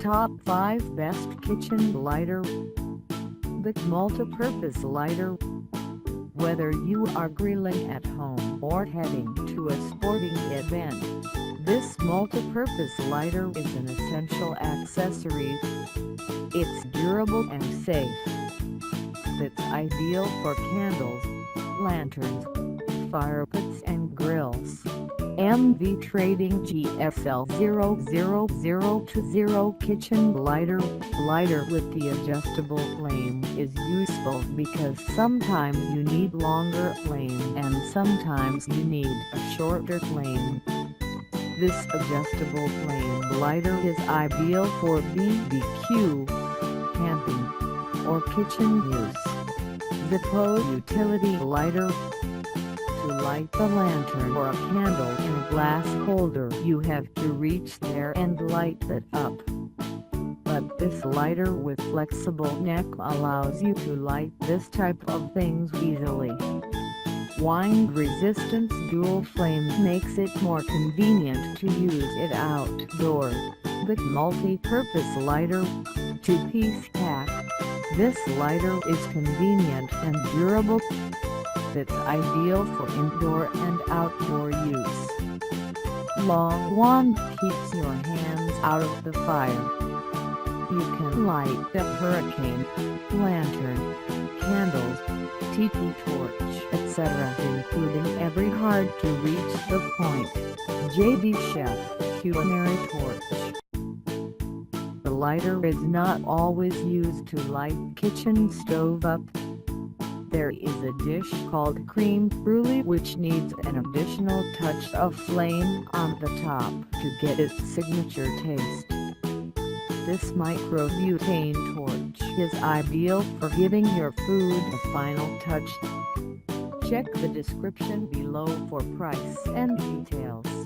Top 5 Best Kitchen Lighter. The multi-purpose lighter. Whether you are grilling at home or heading to a sporting event, this multi-purpose lighter is an essential accessory. It's durable and safe. It's ideal for candles, lanterns, fire pits and grills. MV Trading GSL 00020 Kitchen Lighter. Lighter with the adjustable flame is useful because sometimes you need longer flame and sometimes you need a shorter flame. This adjustable flame lighter is ideal for BBQ, camping, or kitchen use. Zippo Utility Lighter. To light a lantern or a candle in a glass holder, you have to reach there and light it up. But this lighter with flexible neck allows you to light this type of things easily. Wind resistance dual flame makes it more convenient to use it outdoors. The multi-purpose lighter. 2-piece pack. This lighter is convenient and durable. It's ideal for indoor and outdoor use. Long wand keeps your hands out of the fire. You can light a hurricane, lantern, candles, tiki torch, etc. including every hard-to-reach the point. JD Chef Culinary Torch. The lighter is not always used to light kitchen stove up. There is a dish called creme brulee which needs an additional touch of flame on the top to get its signature taste. This micro-butane torch is ideal for giving your food a final touch. Check the description below for price and details.